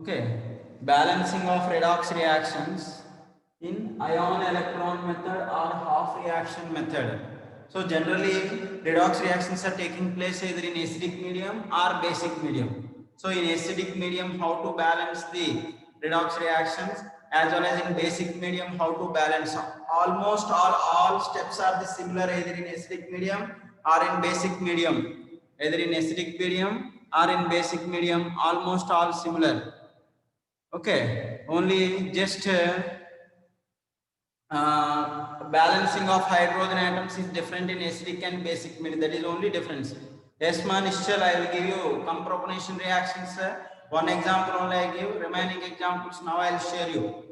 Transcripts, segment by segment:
Okay, balancing of redox reactions in ion electron method or half reaction method. So generally redox reactions are taking place either in acidic medium or basic medium. So in acidic medium, how to balance the redox reactions, as well as in basic medium, how to balance. Almost all steps are the similar either in acidic medium or in basic medium. Either in acidic medium or in basic medium, almost all similar. Okay, only just balancing of hydrogen atoms is different in acidic and basic medium. That is only difference. Yes, man, I will give you compropanation reactions. One example only I give. Remaining examples now I will share you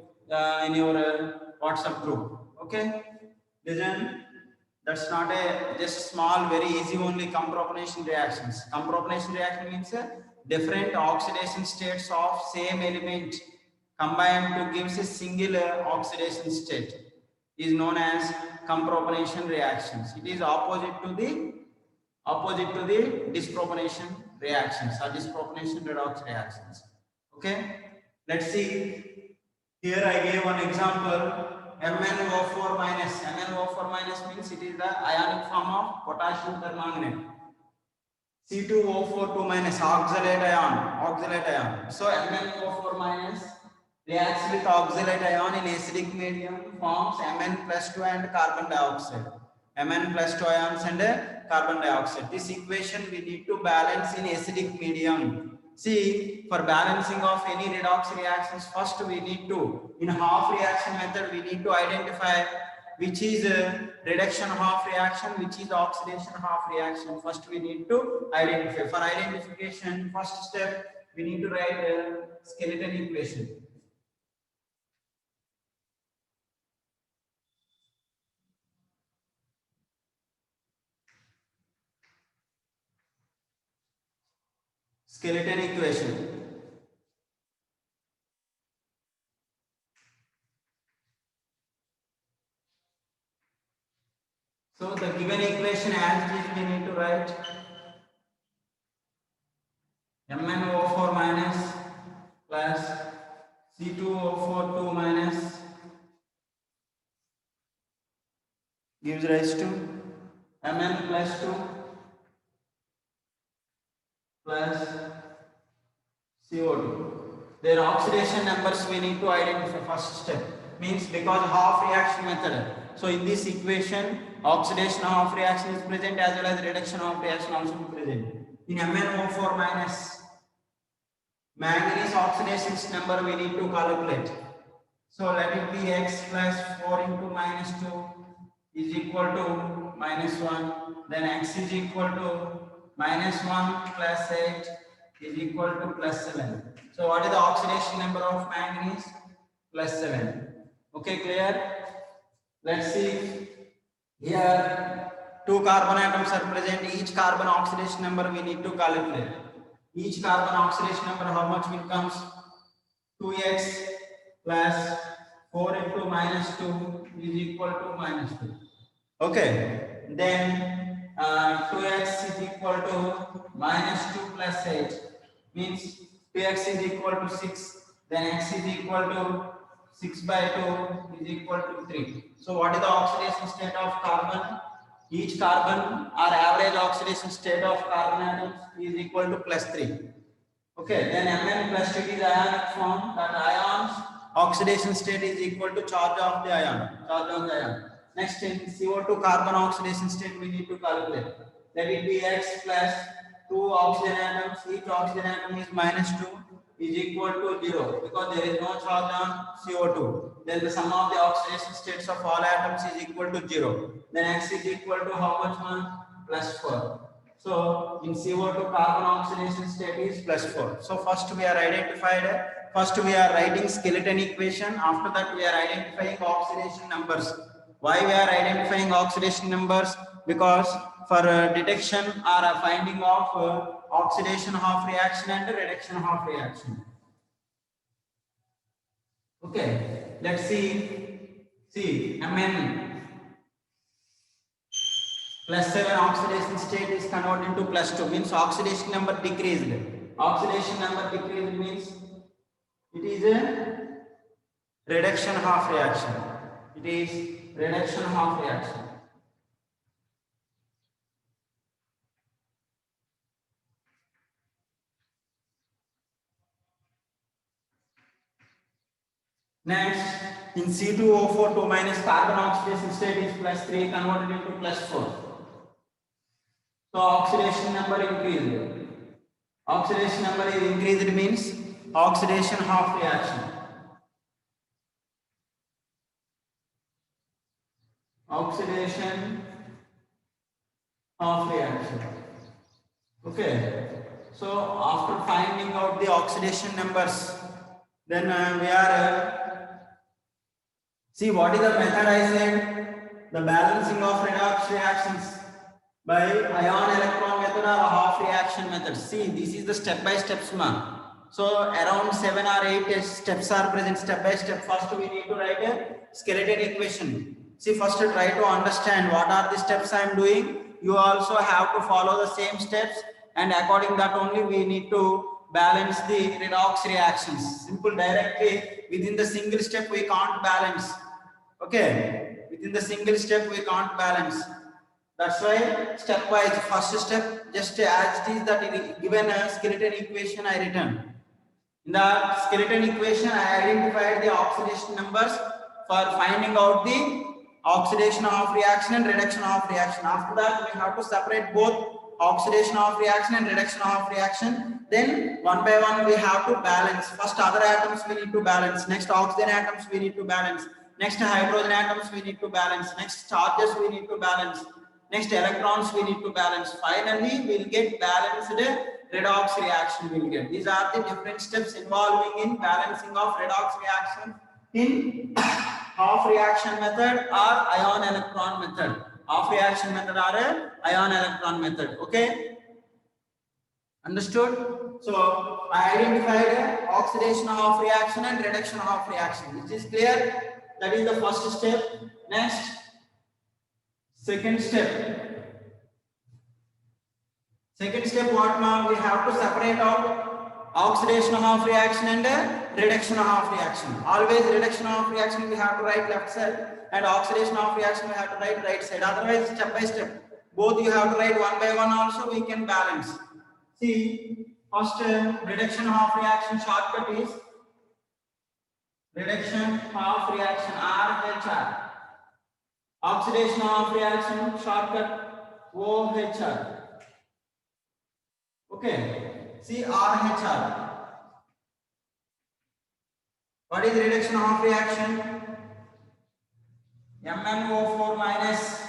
in your WhatsApp group. Okay, listen. That's not a just small, very easy only compropanation reactions. Compropanation reaction means different oxidation states of same element combined to gives a single oxidation state is known as compropanation reactions. It is opposite to the dispropanation reactions or dispropanation redox reactions. Okay, let's see. Here I gave one example. MnO4 minus. MnO4 minus means it is the ionic form of potassium permanganate. C2O4 2 minus oxalate ion. Oxalate ion. So MnO4 minus reacts with oxalate ion in acidic medium, forms Mn plus 2 and carbon dioxide. Mn plus 2 ions and carbon dioxide. This equation we need to balance in acidic medium. See, for balancing of any redox reactions, first we need to, in half reaction method, we need to identify which is reduction half reaction, which is oxidation half reaction. First we need to identify. For identification, first step, we need to write a skeleton equation. Skeleton equation. So the given equation as it is, we need to write MnO4 minus plus C2O4 2 minus gives rise to Mn plus 2 plus CO2. Their oxidation numbers we need to identify first step. Means because half reaction method. So in this equation, oxidation half reaction is present as well as reduction half reaction also is present. In MnO4 minus, manganese oxidation number we need to calculate. So let it be X plus 4 into minus 2 is equal to minus 1. Then X is equal to minus 1 plus 8 is equal to plus 7. So what is the oxidation number of manganese? Plus 7. Okay, clear? Let's see. Here, 2 carbon atoms are present. Each carbon oxidation number we need to calculate. Each carbon oxidation number, how much will comes? 2x plus 4 into minus 2 is equal to minus 2. Okay. Then 2x is equal to minus 2 plus 8. Means 2x is equal to 6. Then x is equal to 6 by 2 is equal to 3. So what is the oxidation state of carbon? Each carbon or average oxidation state of carbon atoms is equal to plus 3. Okay, then Mn plus 2 is ionic form. That ions oxidation state is equal to charge of the ion. Charge on the ion. Next, in CO2 carbon oxidation state we need to calculate. Let it be X plus 2 oxygen atoms. Each oxygen atom is minus 2 is equal to 0 because there is no charge on CO2. Then the sum of the oxidation states of all atoms is equal to 0. Then X is equal to how much one? Plus 4. So in CO2 carbon oxidation state is plus 4. So first we are identified. First we are writing skeleton equation. After that we are identifying oxidation numbers. Why we are identifying oxidation numbers? Because for detection or finding of oxidation half reaction and reduction half reaction. Okay, let's see. See, Mn plus 7 oxidation state is converted into plus 2 means oxidation number decreased. Oxidation number decreased means It is a reduction half reaction. It is reduction half reaction. Next, in C2O4 2 minus carbon oxidation state is +3 converted into +4. So oxidation number increased. Oxidation number is increased means oxidation half reaction. Oxidation half reaction. Okay. So after finding out the oxidation numbers, then we are see what is the method I said? The balancing of redox reactions by ion electron method or half reaction method. See, this is the step by step schema. So around 7 or 8 steps are present step by step. First we need to write a skeleton equation. See, first try to understand what are the steps I am doing. You also have to follow the same steps, and according that only we need to balance the redox reactions. Simple, directly within the single step we can't balance. Okay, within the single step we can't balance. That's why stepwise, first step just as it is that given a skeleton equation I written. In the skeleton equation I identified the oxidation numbers for finding out the oxidation of reaction and reduction of reaction. After that we have to separate both oxidation of reaction and reduction of reaction. Then one by one we have to balance. First other atoms we need to balance. Next oxygen atoms we need to balance. Next hydrogen atoms we need to balance. Next charges we need to balance. Next electrons we need to balance. Finally we will get balanced redox reaction we will get. These are the different steps involving in balancing of redox reaction in half reaction method or ion electron method. Half reaction method or ion electron method. Okay, understood? So I identified oxidation of reaction and reduction of reaction. Which is clear? That is the first step. Next, second step. Second step, what now? We have to separate out oxidation of reaction and reduction of reaction. Always reduction of reaction we have to write left side, and oxidation of reaction we have to write right side. Otherwise, step by step, both you have to write one by one. Also, we can balance. See, first reduction of reaction shortcut is reduction of reaction RHR. Oxidation of reaction shortcut OHR. Okay, see RHR. What is reduction of reaction? MnO4 minus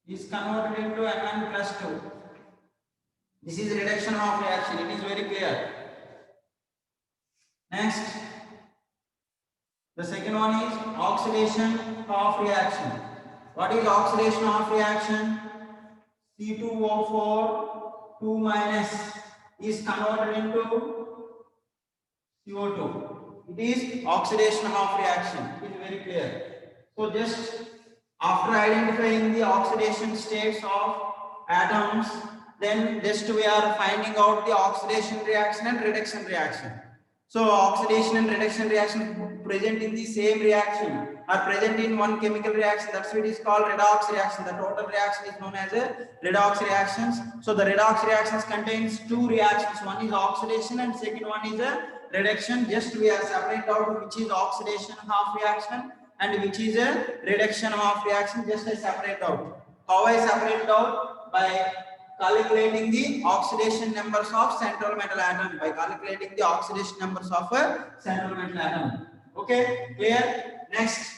is converted into Mn plus 2. This is reduction of reaction. It is very clear. Next, the second one is oxidation of reaction. What is oxidation of reaction? C2O4 2 minus is converted into CO2. It is oxidation of reaction. It is very clear. So just after identifying the oxidation states of atoms, then just we are finding out the oxidation reaction and reduction reaction. So oxidation and reduction reaction present in the same reaction are present in one chemical reaction. That's what is called redox reaction. The total reaction is known as a redox reactions. So the redox reactions contains two reactions. One is oxidation and second one is a reduction. Just we are separate out which is oxidation half reaction and which is a reduction half reaction. Just I separate out. How I separate out? By calculating the oxidation numbers of central metal atom. By calculating the oxidation numbers of a central metal atom. Okay, clear? Next,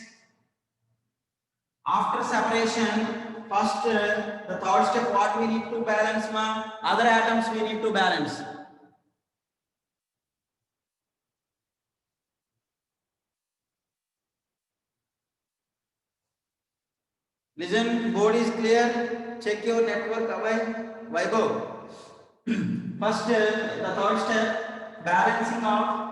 after separation, first the third step, what we need to balance, ma? Other atoms we need to balance. Listen, board is clear. Check your network away. Why go? First, the third step, balancing of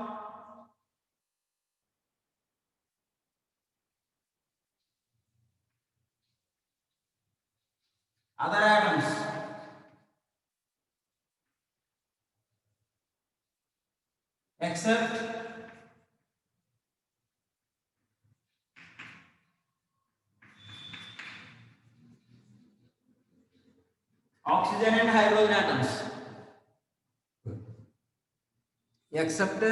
other atoms. except oxygen and hydrogen atoms. Except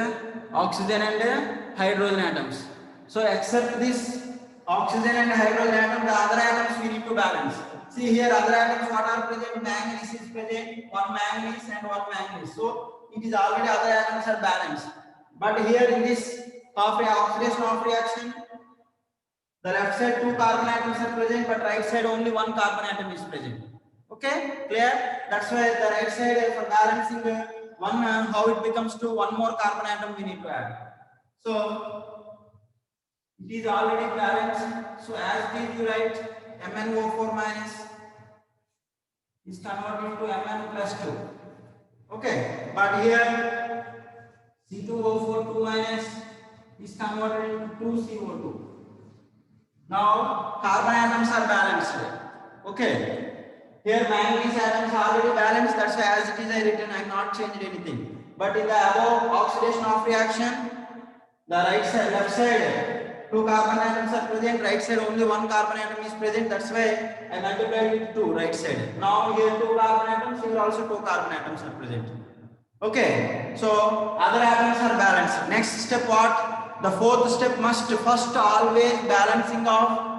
oxygen and hydrogen atoms. So except this oxygen and hydrogen atom, the other atoms we need to balance. See here, other atoms what are present? Manganese is present, one manganese and one manganese. So it is already other atoms are balanced. But here in this oxidation of reaction, the left side two carbon atoms are present, but right side only one carbon atom is present. Okay, clear? That's why the right side for balancing one, how it becomes to one more carbon atom we need to add. So it is already balanced. So as it is, you write MnO4 minus is converted to Mn plus 2. Okay, but here C2O4 2 minus is converted into 2CO2. Now carbon atoms are balanced. Okay. Here manganese atoms are already balanced. That's why as it is I written, I have not changed anything. But in the above oxidation of reaction, the right side, left side, two carbon atoms are present. Right side only one carbon atom is present. That's why I multiplied with 2 right side. Now here two carbon atoms. Here also two carbon atoms are present. Okay. So other atoms are balanced. Next step what? The fourth step must first always balancing of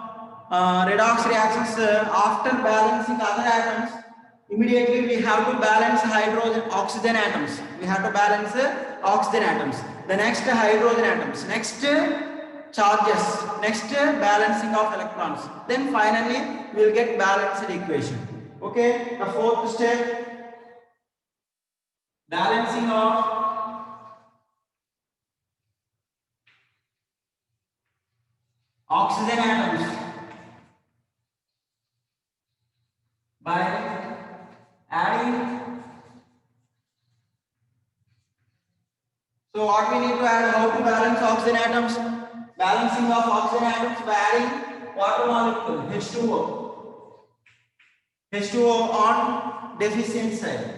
redox reactions. After balancing other atoms, immediately we have to balance hydrogen oxygen atoms. We have to balance oxygen atoms. The next hydrogen atoms. Next charges. Next balancing of electrons. Then finally we will get balanced equation. Okay. The fourth step, balancing of oxygen atoms by adding. So what we need to add, how to balance oxygen atoms? Balancing of oxygen atoms by adding water molecule H2O. H2O on deficient side.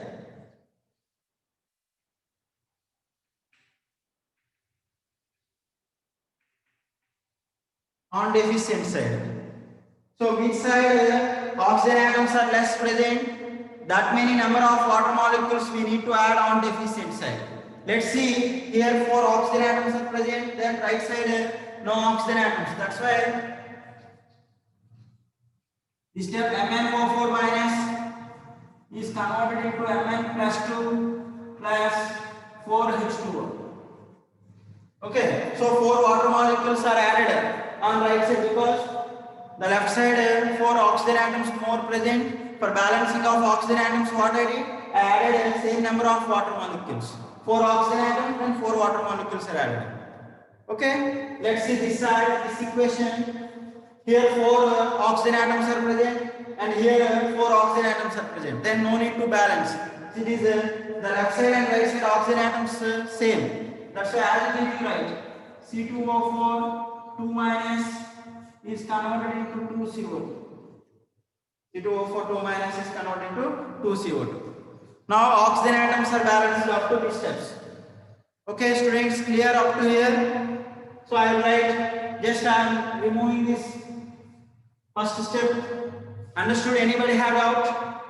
On deficient side. So which side oxygen atoms are less present, that many number of water molecules we need to add on deficient side. Let's see, here 4 oxygen atoms are present, then right side no oxygen atoms. That's why this step MnO4 minus is converted into Mn plus 2 plus 4H2O. Okay, so 4 water molecules are added on right side because the left side 4 oxygen atoms more present. For balancing of oxygen atoms, what I did? I added the same number of water molecules. 4 oxygen atoms and 4 water molecules are added. Okay, let's see this side, this equation. Here 4 oxygen atoms are present and here 4 oxygen atoms are present. Then no need to balance. It is the left side and right side oxygen atoms same. That's why as it is right. C2O4 2 minus is converted into 2CO2. C2O4 2 minus is converted into 2CO2. Now oxygen atoms are balanced up to these steps. Okay, students, clear up to here? So I will write, just I am removing this first step. Understood? Anybody have doubt?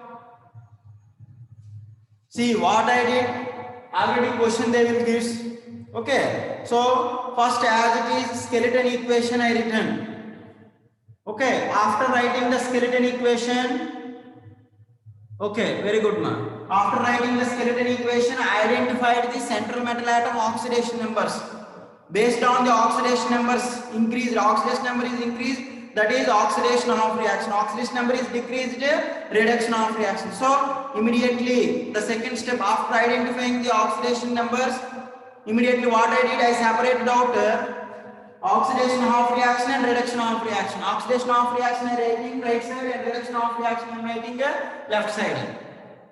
See what I did, already question they will give. Okay, so first as it is skeleton equation I written. Okay, after writing the skeleton equation, okay, very good man. After writing the skeleton equation, I identified the central metal atom oxidation numbers. Based on the oxidation numbers increased, oxidation number is increased, that is oxidation of reaction. Oxidation number is decreased, reduction of reaction. So immediately the second step after identifying the oxidation numbers, immediately what I did, I separated out oxidation of reaction and reduction of reaction. Oxidation of reaction I writing right side and reduction of reaction I am writing left side.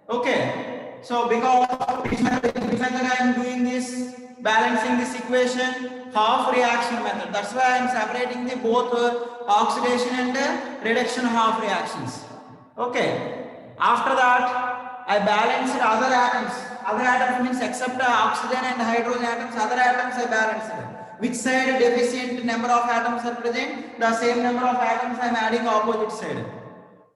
Okay, so because which method I am doing this, balancing this equation, half reaction method. That's why I am separating the both oxidation and reduction half reactions. Okay, after that I balanced other atoms. other atoms means except oxygen and hydrogen atoms, other atoms are balanced. Which side deficient number of atoms are present? The same number of atoms I am adding opposite side.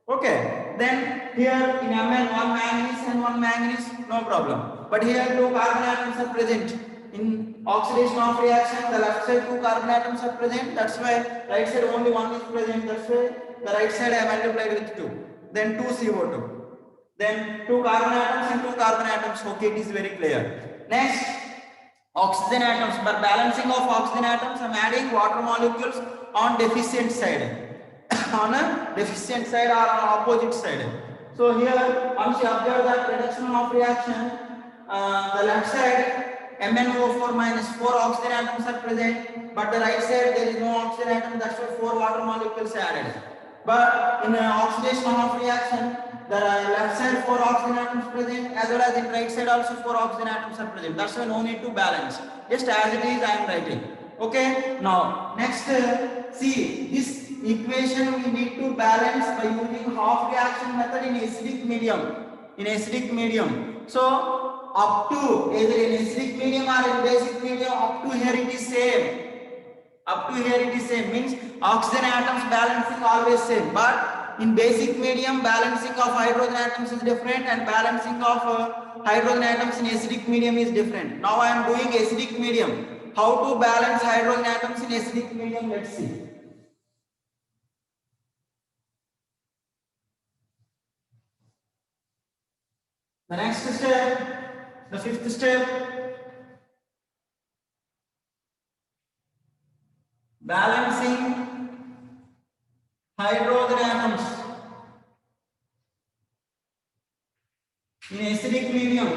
Okay, then here in Mn one manganese and one manganese, no problem. But here two carbon atoms are present. In oxidation of reaction, the left side two carbon atoms are present. That's why right side only one is present. That's why the right side I multiplied with 2. Then 2 CO2. Then two carbon atoms and two carbon atoms. Okay, it is very clear. Next, oxygen atoms. For balancing of oxygen atoms, I am adding water molecules on deficient side. On a deficient side or on opposite side. So here, once you observe that reduction of reaction, the left side MnO4 minus 4 oxygen atoms are present, but the right side there is no oxygen atom. That's why 4 water molecules are added. But in oxidation of reaction, the left side 4 oxygen atoms present, as well as in right side also 4 oxygen atoms are present. That's why no need to balance. Just as it is, I am writing. Okay. Now next, see this equation we need to balance by using half reaction method in acidic medium. So up to either in acidic medium or in basic medium, up to here it is same. Means oxygen atoms balancing always same. But in basic medium, balancing of hydrogen atoms is different, and balancing of hydrogen atoms in acidic medium is different. Now I am doing acidic medium. How to balance hydrogen atoms in acidic medium? Let's see. The next step, the fifth step, balancing hydrogen atoms in acidic medium.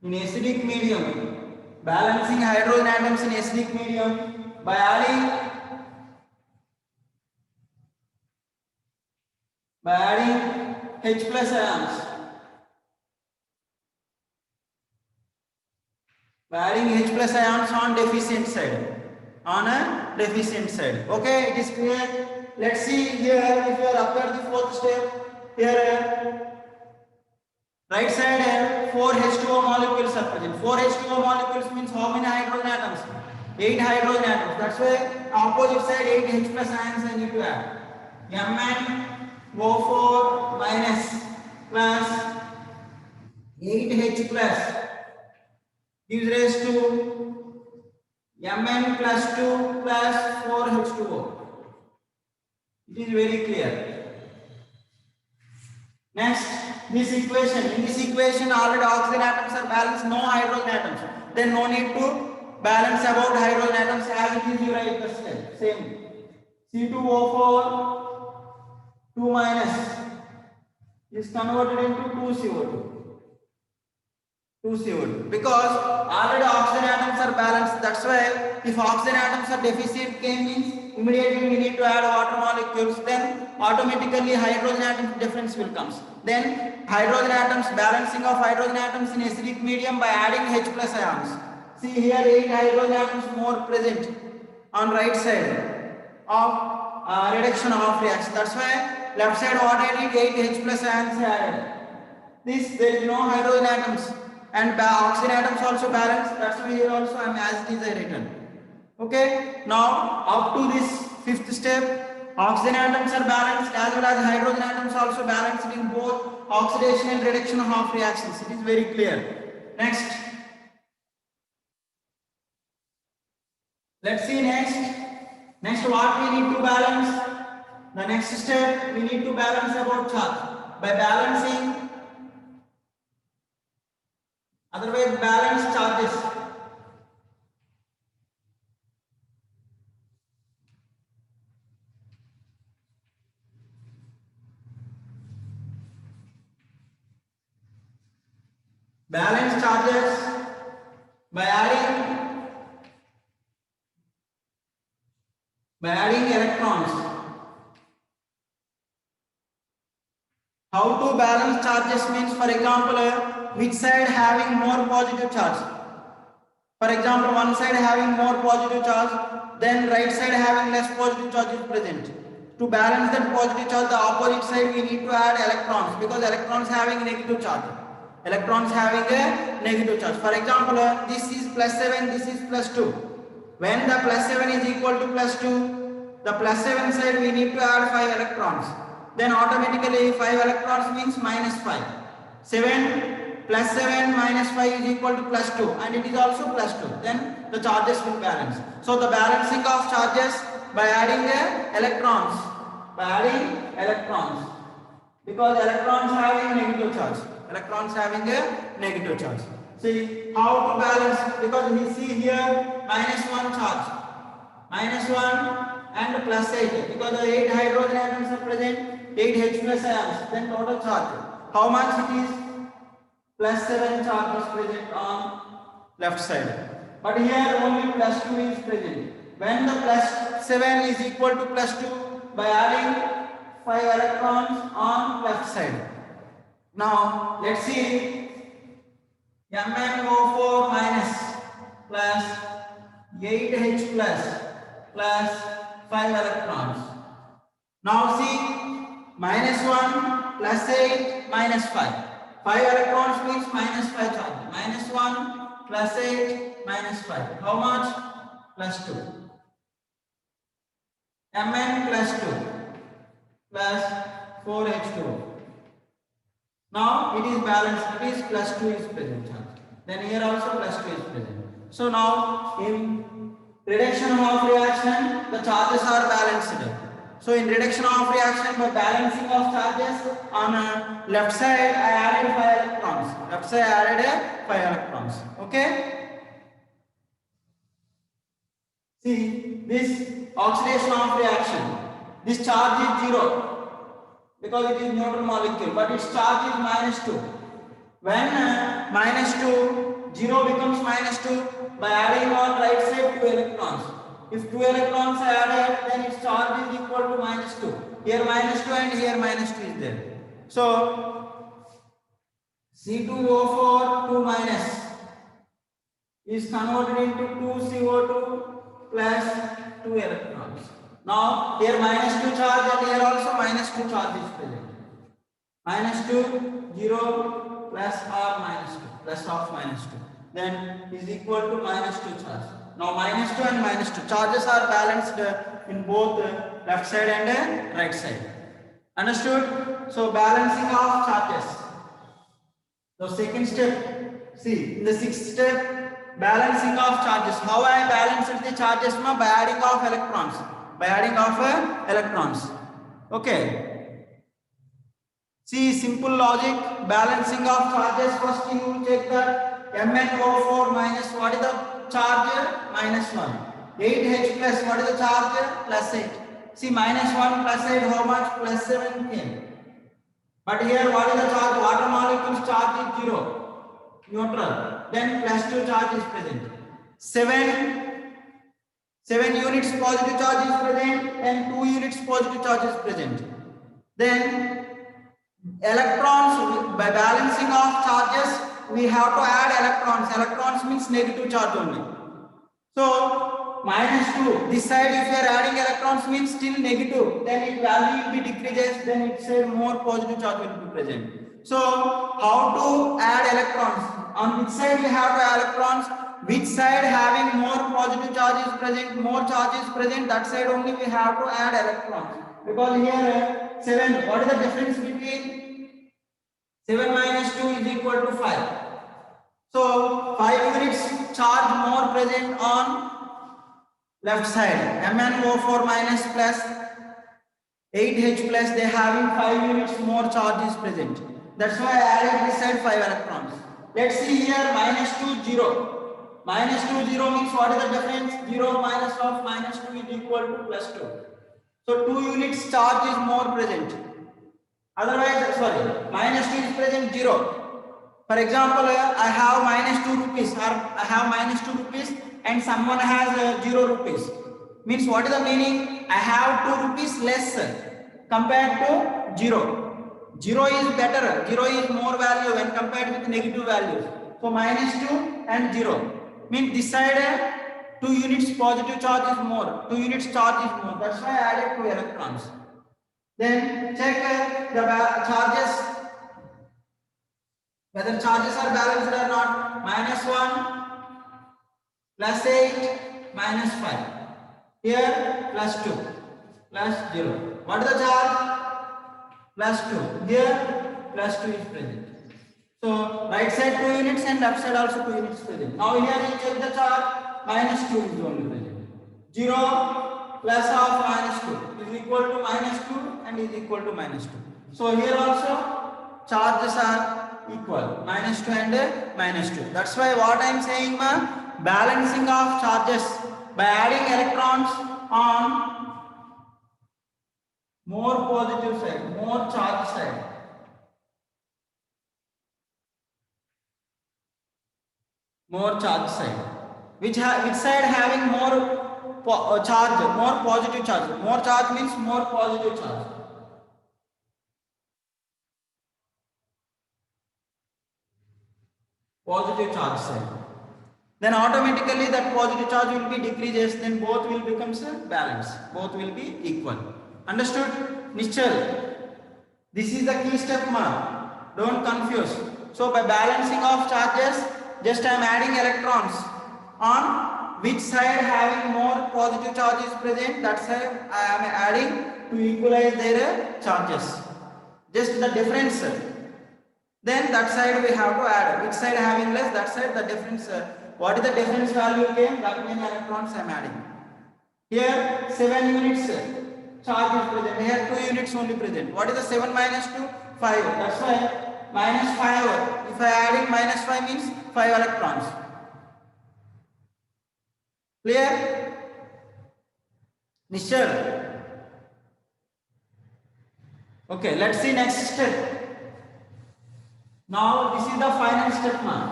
In acidic medium, balancing hydrogen atoms in acidic medium by adding H plus ions. By adding H plus ions on deficient side. On a deficient side. Okay, it is clear. Let's see here, if you are up at the fourth step, here right side 4 H2O molecules are present. 4 H2O molecules means how many hydrogen atoms? 8 hydrogen atoms. That's why opposite side 8 H plus ions I need to add. MnO4 minus plus 8H plus gives rise to Mn plus 2 plus 4H2O. It is very clear. Next, this equation. In this equation, already oxygen atoms are balanced, no hydrogen atoms. Then no need to balance about hydrogen atoms, as it is you write the step. Same. C2O4 2 minus is converted into 2CO2 because already oxygen atoms are balanced. That's why if oxygen atoms are deficient K means immediately we need to add water molecules, then automatically hydrogen atom difference will come. Then hydrogen atoms, balancing of hydrogen atoms in acidic medium by adding H plus ions. See here 8 hydrogen atoms more present on right side of reduction of reaction. That's why left side what I did 8 H plus ions added. This there is no hydrogen atoms and oxygen atoms also balanced. That's why here also I am as it is I written. Okay. Now up to this fifth step, oxygen atoms are balanced as well as hydrogen atoms also balanced in both oxidation and reduction of reactions. It is very clear. Next, let's see next what we need to balance. The next step, we need to balance about charge by balancing, otherwise balance charges. Balance charges by adding electrons. How to balance charges means, for example, which side having more positive charge. For example, one side having more positive charge, then right side having less positive charge is present. To balance that positive charge, the opposite side we need to add electrons, because electrons having negative charge. Electrons having a negative charge. For example, this is +7, this is +2. When the +7 is equal to +2, the +7 side we need to add 5 electrons. Then automatically 5 electrons means -5. 7 +7 -5 is equal to +2, and it is also +2. Then the charges will balance. So the balancing of charges by adding electrons. By adding electrons. Because electrons having negative charge. Electrons having a negative charge. See how to balance, because we see here -1 charge. -1 and +8. Because the 8 hydrogen atoms are present, 8 H plus ions. Then total charge. How much it is? +7 charge is present on left side. But here only +2 is present. When the +7 is equal to +2, by adding 5 electrons on left side. Now let's see, MnO4 minus plus 8H plus 5 electrons. Now see, -1 +8 -5. 5 electrons means -5 charge. -1 +8 -5. How much? +2. Mn +2 plus 4H2. Now it is balanced. It is +2 is present charge. Then here also +2 is present. So now in reduction of reaction, the charges are balanced. So in reduction of reaction, by balancing of charges, on left side I added 5 electrons. Left side I added 5 electrons. Okay. See this oxidation of reaction. This charge is 0. Because it is neutral molecule, but its charge is -2. When -2, 0 becomes -2, by adding on right side 2 electrons. If 2 electrons are added, then its charge is equal to -2. Here -2 and here -2 is there. So C2O4 2 minus is converted into 2CO2 plus 2 electrons. Now here -2 charge and here also -2 charge is present. -2, 0 plus or -2 plus of -2. Then is equal to -2 charge. Now -2 and -2 charges are balanced in both left side and right side. Understood? So balancing of charges. So second step. See in the sixth step, balancing of charges. How I balance the charges? By adding of electrons. By adding of electrons. Okay. See simple logic, balancing of charges. First you will check that MnO4 minus, what is the charge? -1. 8H plus, what is the charge? +8. See -1 +8, how much? +7 came. But here what is the charge? Water molecule's charge is 0. Neutral. Then +2 charge is present. 7 units positive charge is present and 2 units positive charge is present. Then electrons, by balancing of charges, we have to add electrons. Electrons means negative charge only. So -2, this side if you are adding electrons means still negative, then its value will be decreases, then it says more positive charge will be present. So how to add electrons? On which side we have to add electrons? Which side having more positive charge is present, more charge is present, that side only we have to add electrons. Because here 7, what is the difference between 7 minus 2 is equal to 5. So 5 units charge more present on left side. MnO4 minus plus 8H plus, they having 5 units more charge is present. That's why I added this side 5 electrons. Let's see here -2 0. -2 0 means what is the difference? 0 minus of -2 is equal to +2. So 2 units charge is more present. Otherwise, sorry, -2 is present 0. For example, I have -2 rupees or I have -2 rupees and someone has 0 rupees. Means what is the meaning? I have 2 rupees less compared to 0. 0 is better. 0 is more value when compared with negative values. So -2 and 0. Means this side 2 units positive charge is more. 2 units charge is more. That's why I added 2 electrons. Then check the charges, whether charges are balanced or not. -1 plus 8 minus 5. Here plus 2 plus 0. What is the charge? Plus 2. Here plus 2 is present. So right side 2 units and left side also 2 units present. Now here you check the charge, -2 is only present. 0 plus of -2 is equal to -2 and is equal to -2. So here also charges are equal, -2 and -2. That's why what I am saying, balancing of charges by adding electrons on more positive side, more charge side. More charge side. Which side having more charge, more positive charge. More charge means more positive charge. Positive charge side. Then automatically that positive charge will be decreases, then both will become balanced. Both will be equal. Understood? Nischal. This is the key step, don't confuse. So by balancing of charges, just I am adding electrons on which side having more positive charge is present, that side I am adding to equalize their charges. Just the difference. Then that side we have to add. Which side having less, that side the difference. What is the difference value came? That many electrons I am adding. Here 7 units charge is present. Here 2 units only present. What is the 7 minus 2? 5. That's why -5. If I adding -5 means 5 electrons. Clear? Nishal. Okay, let's see next step. Now this is the final step now.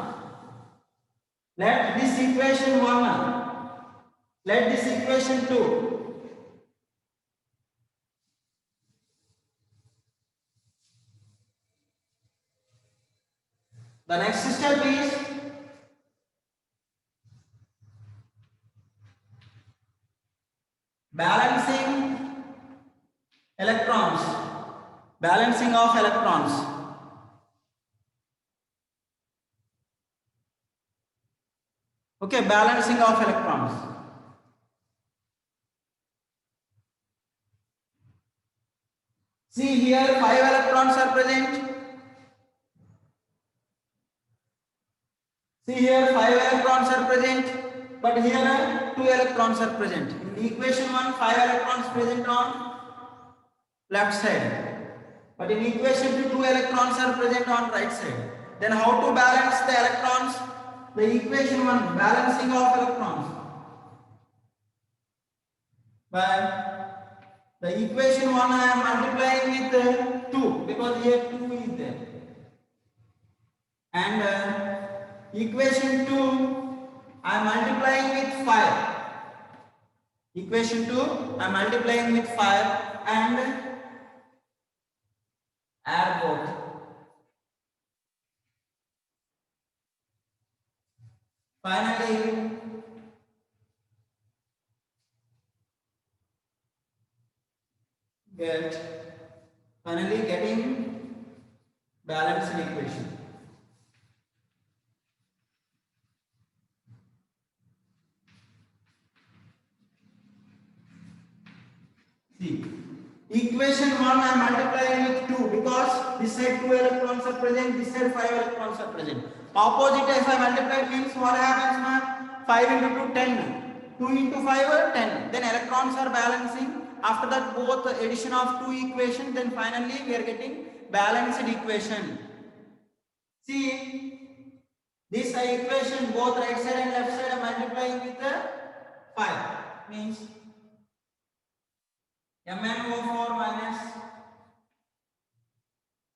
Let this equation 1, let this equation 2. The next step is balancing electrons, balancing of electrons. Okay, balancing of electrons. See here 5 electrons are present. See here 5 electrons are present, but here 2 electrons are present. In equation 1, 5 electrons present on left side, but in equation 2, 2 electrons are present on right side. Then how to balance the electrons? The equation 1, balancing of electrons. By the equation 1 I am multiplying with 2 because here 2 is there. And equation 2 I am multiplying with 5. Equation 2 I am multiplying with 5 and add both. Finally getting balanced equation. See, equation 1 I am multiplying with 2 because this side 2 electrons are present, this side 5 electrons are present. Opposite if I multiply means what happens, man? 5 into 2, 10. 2 into 5 10. Then electrons are balancing. After that both addition of 2 equations, then finally we are getting balanced equation. See, this equation both right side and left side are multiplying with 5 means MnO4 minus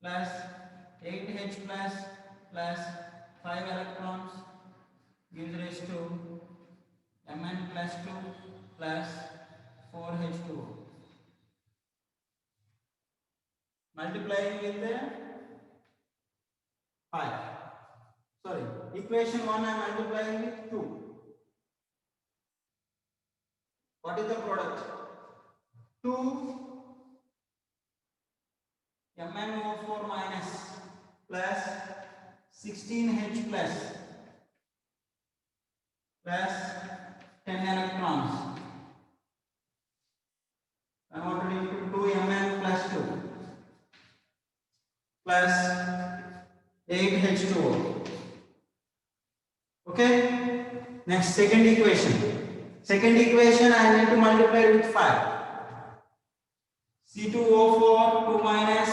plus 8H plus 5 electrons gives rise to Mn plus 2 plus 4H2O. Multiplying with 5. Sorry, equation 1 I am multiplying with 2. What is the product? 2 MnO4 minus plus 16H plus 10 electrons converted into 2Mn plus 2 plus 8H2O. Okay. Next, second equation. Second equation I need to multiply with 5. C2O4 2 minus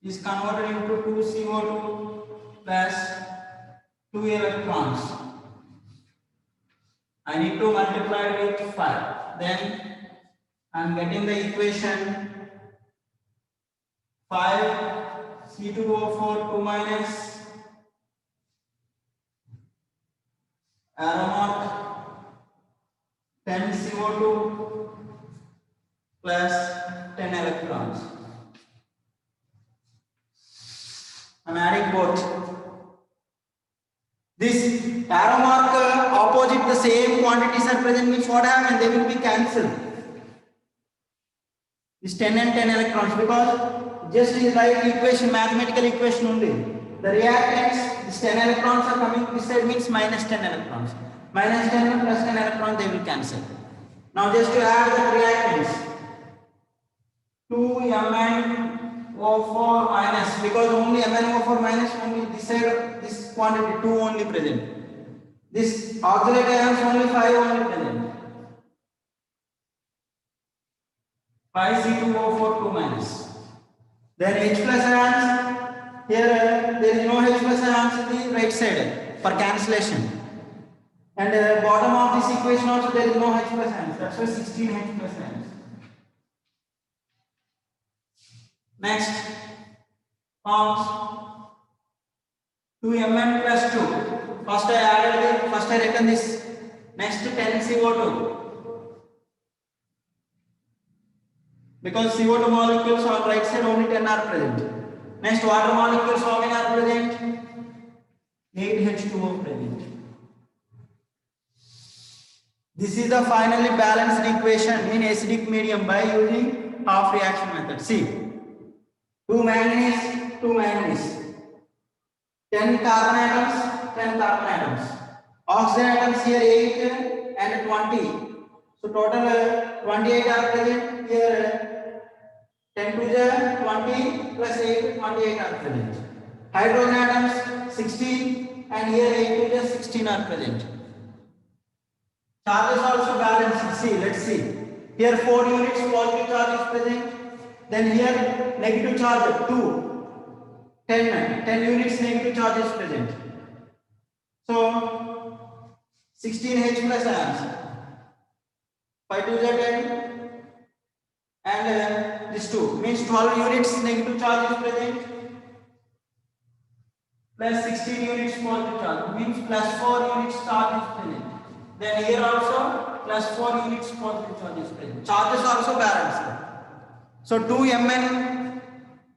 is converted into 2CO2 plus 2 electrons. I need to multiply with 5. Then I am getting the equation 5 C2O4 2 minus arrow mark 10 CO2 plus 10 electrons. I am adding both. This arrow mark opposite the same quantities are present means what happens? They will be cancelled. This 10 and 10 electrons, because just is like equation, mathematical equation only. The reactants, this 10 electrons are coming this side means minus 10 electrons. Minus 10 plus 10 electrons they will cancel. Now just to add the reactants. 2MnO4 minus, because only MnO4 minus only this side, this quantity 2 only present. This auxiliary ions only 5 only present. 5 C2O4 2 minus. Then H plus ions, here there is no H plus ions in the right side for cancellation. And bottom of this equation also there is no H plus ions. That's why 16 H plus ions. Next, forms 2Mn plus 2. First I written this. Next 10 CO2. Because CO2 molecules on right side only 10 are present. Next, water molecules how many are present? 8H2O present. This is the finally balanced equation in acidic medium by using half reaction method. See, 2 manganese, 10 carbon atoms, 10 carbon atoms. Oxygen atoms here 8 and 20. So total 28 are present here. 10 to the 20 plus 8, 28 are present. Hydrogen atoms 16 and here 8 to the 16 are present. Charges also balanced. See, let's see. Here 4 units positive charge is present. Then here negative charge 2. 10 units negative charge is present. So 16H plus ions. 5 to the 10. And this 2 means 12 units negative charge is present plus 16 units positive charge means plus 4 units charge is present. Then here also plus 4 units positive charge is present. Charges also balanced. So 2Mn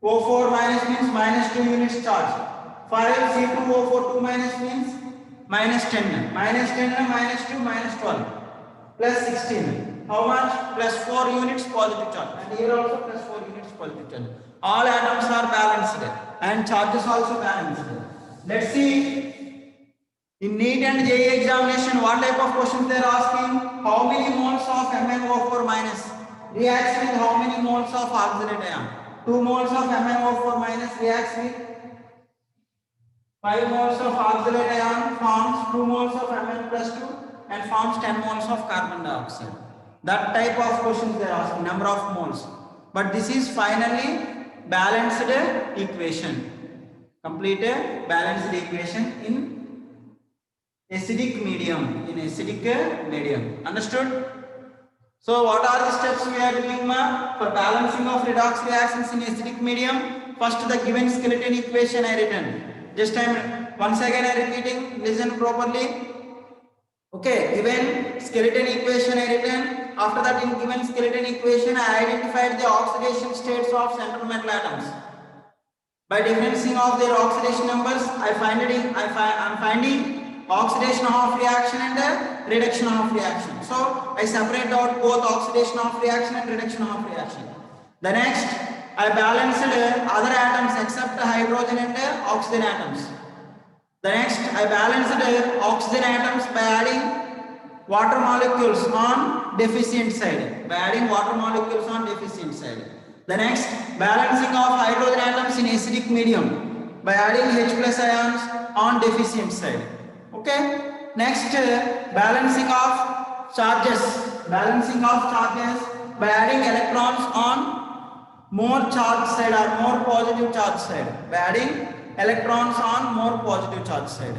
O4 minus means minus 2 units charge. 5 C2O4 2 minus means minus 10. Minus 10 minus 2 minus 12 plus 16. How much? Plus 4 units positive charge. And here also plus 4 units positive charge. All atoms are balanced and charges also balanced. Let's see. In NEET and JEE examination, what type of questions they are asking? How many moles of MnO4 minus reacts with how many moles of oxalate ion? 2 moles of MnO4 minus reacts with 5 moles of oxalate ion, forms 2 moles of Mn plus 2 and forms 10 moles of carbon dioxide. That type of questions they are asking, number of moles. But this is finally balanced equation. Complete balanced equation in acidic medium. Understood? So what are the steps we are doing for balancing of redox reactions in acidic medium? First the given skeleton equation I written. Just once again I repeating, listen properly. Okay, given skeleton equation I written. After that, in given skeleton equation, I identified the oxidation states of central metal atoms. By differencing of their oxidation numbers, I am finding oxidation of reaction and reduction of reaction. So I separate out both oxidation of reaction and reduction of reaction. The next, I balanced other atoms except hydrogen and oxygen atoms. The next, I balanced oxygen atoms by adding water molecules on deficient side. By adding water molecules on deficient side. The next, balancing of hydrogen atoms in acidic medium by adding H plus ions on deficient side. Okay. Next, balancing of charges. Balancing of charges by adding electrons on more charge side or more positive charge side. By adding electrons on more positive charge side.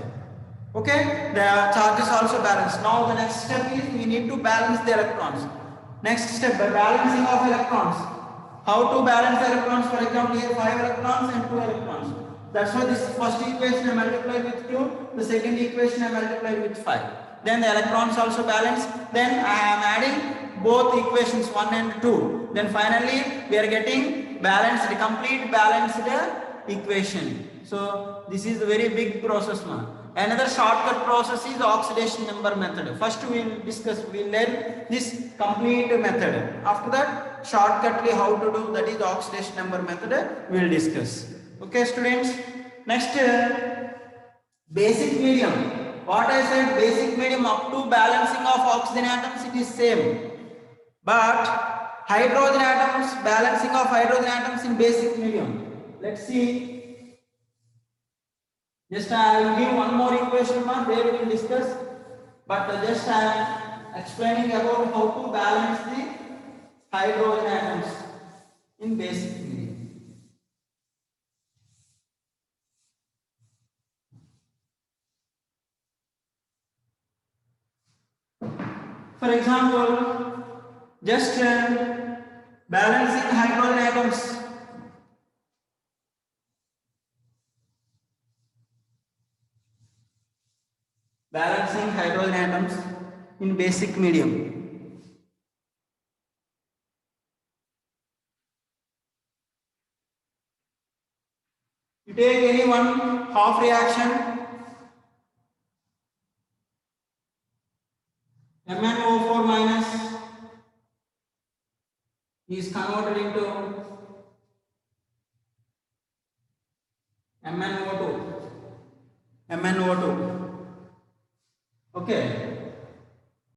Okay, the charges also balanced. Now the next step is we need to balance the electrons. Next step, by balancing of electrons. How to balance the electrons? For example, here 5 electrons and 2 electrons. That's why this first equation I multiplied with 2, the second equation I multiplied with 5. Then the electrons also balance. Then I am adding both equations 1 and 2. Then finally we are getting balanced, complete balanced equation. So this is a very big process now. Another shortcut process is oxidation number method. First we will learn this complete method. After that, shortcutly how to do, that is oxidation number method, we will discuss. Okay students. Next, basic medium. What I said, basic medium up to balancing of oxygen atoms, it is same. But hydrogen atoms, balancing of hydrogen atoms in basic medium. Let's see. Just I will give one more equation, there we will discuss. But just I am explaining about how to balance the hydrogen atoms in basic medium. For example, just balancing hydrogen atoms. Balancing hydrogen atoms in basic medium. You take any one half reaction, MnO4 minus is converted into MnO2. Okay.